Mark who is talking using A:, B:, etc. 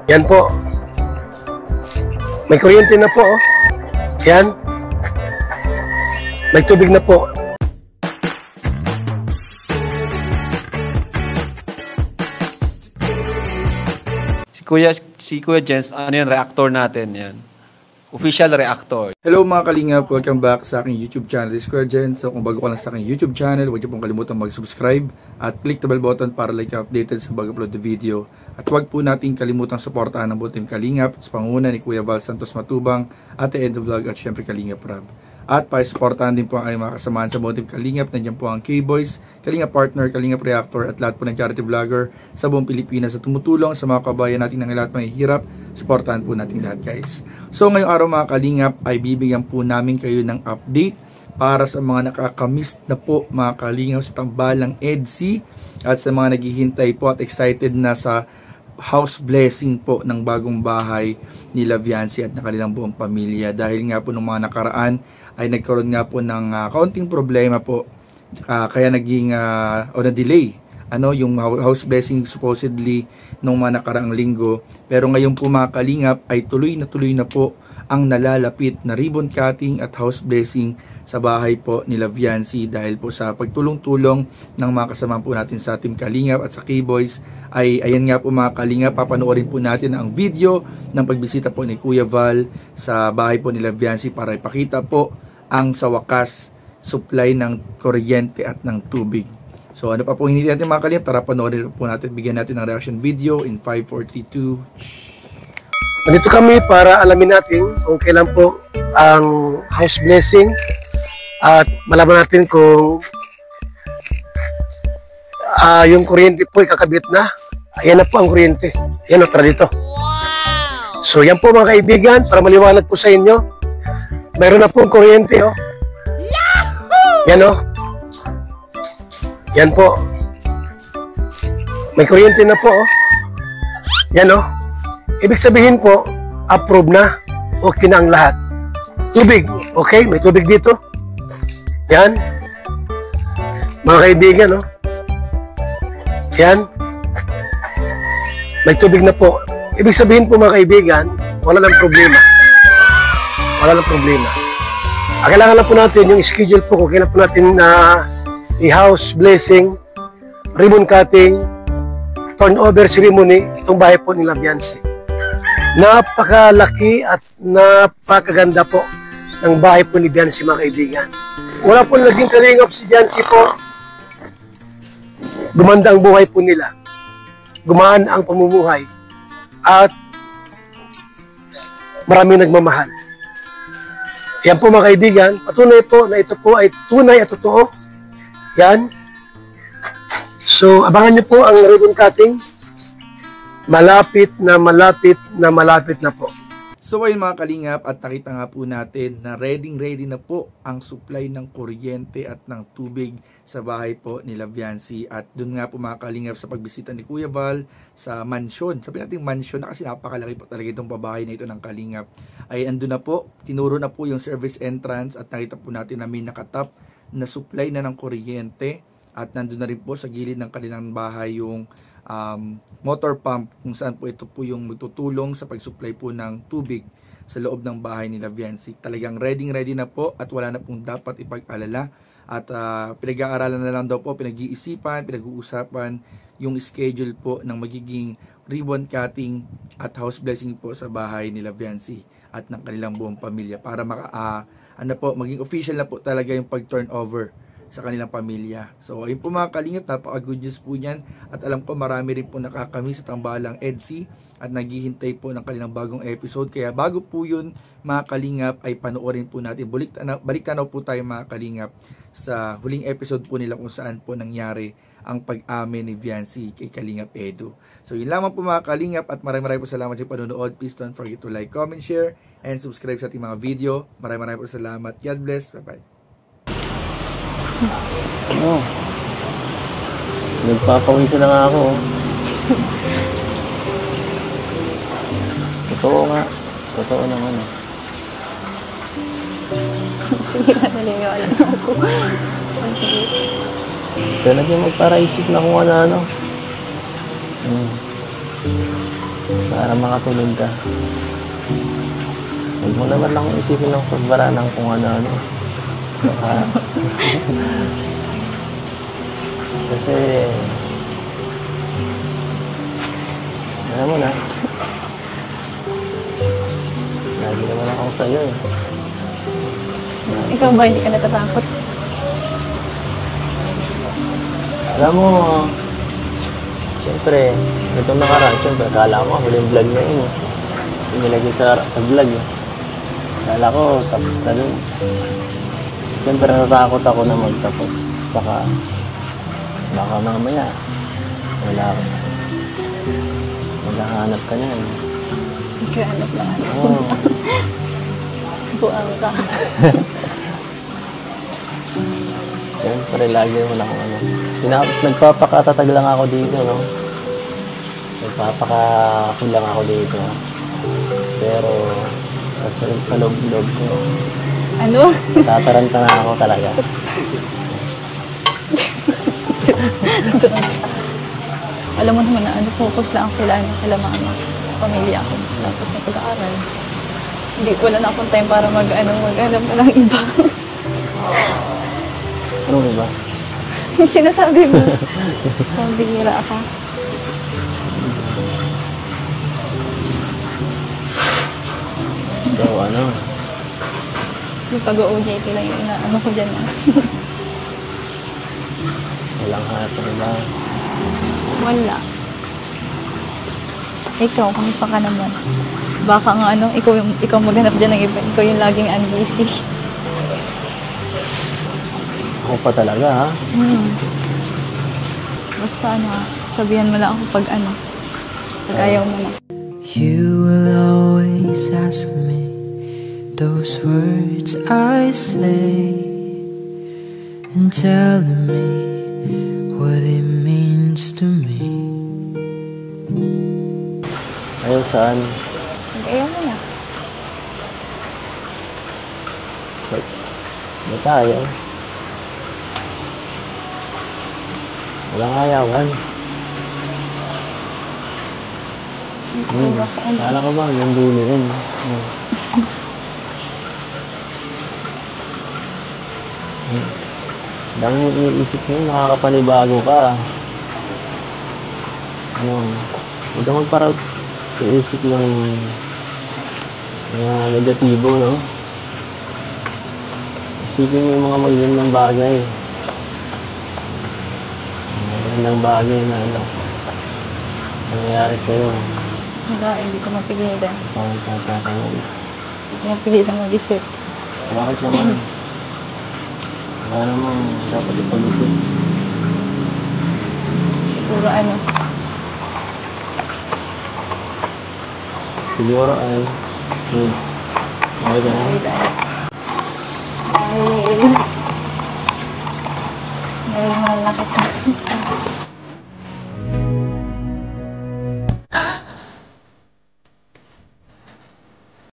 A: Yan po. May kuryente na po. Oh. Yan. May tubig na po.
B: Si Kuya Jens, ano yan, reactor natin yan. Official reactor.
C: Hello mga kalingap, welcome back sa aking YouTube channel. This is Kuya Jens. So kung bago ka lang sa aking YouTube channel, huwag niyo pong kalimutan mag-subscribe at click the bell button para like updated sa bago-upload na video. At huwag po natin kalimutang suportahan ang buong team Kalingap sa pangunguna ni Kuya Val Santos Matubang, Ate Ed Vlog at syempre Kalingap Rob. At pakisuportahan din po ang ayong mga kasamahan sa buong team Kalingap. Nandiyan po ang K-Boys, Kalingap Partner, Kalingap Reactor at lahat po ng charity vlogger sa buong Pilipinas sa tumutulong sa mga kabayan natin ng lahat may hirap. Suportahan po natin lahat guys. So ngayong araw mga Kalingap ay bibigyan po namin kayo ng update para sa mga nakakamiss na po mga Kalingap sa tambalang EDC at sa mga naghihintay po at excited na sa house blessing po ng bagong bahay ni Viancy at ng kanilang buong pamilya. Dahil nga po nung mga nakaraan ay nagkaroon nga po ng kaunting problema po kaya naging o na-delay yung house blessing supposedly nung mga nakaraang linggo. Pero ngayon po mga Kalingap ay tuloy na po ang nalalapit na ribbon cutting at house blessing sa bahay po ni Viancy dahil po sa pagtulong-tulong ng mga kasama po natin sa Team Kalingap at sa K-Boys ay ayan nga po mga Kalingap, papanoorin po natin ang video ng pagbisita po ni Kuya Val sa bahay po ni Viancy para ipakita po ang sa wakas supply ng kuryente at ng tubig. So ano pa po hindi natin mga Kalingap, tara panoorin po natin, bigyan natin ng reaction video in 5, 4, 3, 2.
A: Nandito kami para alamin natin kung kailan po ang house blessing at malaman natin kung yung kuryente po ikakabit na. Ayan na po ang kuryente. Ayan o, tara dito. So yan po mga kaibigan, para maliwanag po sa inyo, mayroon na po ang kuryente o. Yan o. Yan po. May kuryente na po o. Yan o. Ibig sabihin po, approve na. Okay na ang lahat. Tubig. Okay, may tubig dito. Yan. Mga kaibigan, no? Yan. May tubig na po. Ibig sabihin po mga kaibigan, wala nang problema. Wala nang problema. Kailangan lang po natin yung schedule po kung kailan po natin na i-house blessing, ribbon cutting, turnover ceremony, itong bahay po ni Viancy. Napakalaki at napakaganda po ng bahay po ni Viancy mga kaibigan. Wala po naging kalingap si Viancy po. Gumanda ang buhay po nila. Gumaan ang pamumuhay. At maraming nagmamahal. Yan po mga kaibigan, patunay po na ito po ay tunay at totoo. Yan. So, abangan niyo po ang ribbon cutting. Malapit na po.
C: So ayun mga Kalingap, at nakita nga po natin na ready na po ang supply ng kuryente at ng tubig sa bahay po ni Viancy. At dun nga po mga Kalingap sa pagbisita ni Kuya Val sa mansion. Sabi natin mansion na kasi napakalaki po talaga itong babae na ito ng Kalingap. Ay andun na po, tinuro na po yung service entrance at nakita po natin na may nakatap na supply na ng kuryente. At nandun na rin po sa gilid ng kanilang bahay yung motor pump kung saan po ito po yung magtutulong sa pag-supply po ng tubig sa loob ng bahay ni Viancy. Talagang ready na po at wala na pong dapat ipag-alala at pinag-aaralan na lang daw po, pinag-iisipan, pinag-uusapan yung schedule po ng magiging ribbon cutting at house blessing po sa bahay ni Viancy at ng kanilang buong pamilya para maging official na po talaga yung pag-turnover sa kanilang pamilya. So ayun po mga Kalingap, napaka-good news po yan at alam ko marami rin po nakakamiss sa tambalang EDC at naghihintay po ng kanilang bagong episode. Kaya bago po yun mga Kalingap ay panoorin po natin, balik tanaw po tayo mga Kalingap sa huling episode po nila kung saan po nangyari ang pag-amin ni Viancy kay Kalingap Edu. So yun lamang po mga Kalingap at maraming po salamat sa panonood. Please don't forget to like, comment, share and subscribe sa ating mga video. Maraming po salamat. God bless. Bye-bye.
D: Nagpapawisan na nga ako. Totoo nga. Totoo naman.
E: Sige na, naniwala na ako.
D: Kaya nagyang magparaisip na kung ano-ano. Para makatulog ka. Huwag mo naman lang isipin ng sobra ng kung ano-ano. Ha? Kasi, alam mo na, lagi naman ako sa'yo eh.
E: Ikaw ba hindi ka natatakot?
D: Alam mo, siyempre, itong nakaraan, siyempre, akala ko, huling vlog na yun eh. Inilagay sa vlog eh. Akala ko, tapos na dun. Siyempre, natatakot ako na magtapos. Saka, baka mamaya, wala ko. Maghahanap ka niyan.
E: Nagkahanap lang ako.
D: Oo.
E: Buang ka.
D: Siyempre, lagi naman ako ano. Nagpapakatatag lang ako dito, no? Nagpapakakulang ako dito. Pero, sa loob-loob ko,
E: Ano?
D: tataranta na ako talaga.
E: Alam mo naman na ano, focus lang ako kila mama. Sa pamilya ko. Tapos sa pag-aaral. Hindi, wala na akong time para mag-alam pa ng iba.
D: Ano ba?
E: Sinasabi mo. Pambihira ka.
D: So, ano?
E: Yung pag-OJT lang yung inaano ko dyan.
D: Walang hanap na ba?
E: Wala. Ikaw, kamusta ka naman? Baka nga ano, ikaw maghanap dyan ng iba. Ikaw yung laging unbusy.
D: Ako pa talaga, ha?
E: Basta ano, sabihan mo lang ako pag ano. Pag ayaw mo na.
F: You will always ask me those words I say and telling me what it means to me.
D: Ayaw saan?
E: Pag ayaw mo na.
D: Ba't ayaw? Walang ayawan. Kala ko ba, yung duli rin. Dami mo iniisip mo, nakakapanibago ka. Ano, huwag ka magparang iisip ng negatibo, no? Isipin mo yung mga magandang bagay. Magandang bagay na ano, nangyayari sa'yo.
E: Wala, hindi ko mapigilan.
D: Parang tatatayan.
E: Hindi ko mapigilan mag-isip.
D: Bakit naman? Baka naman dapat ipag-isip.
E: Siguro ano,
D: Siguro ay okay ka na?
E: dahil mahal na kita.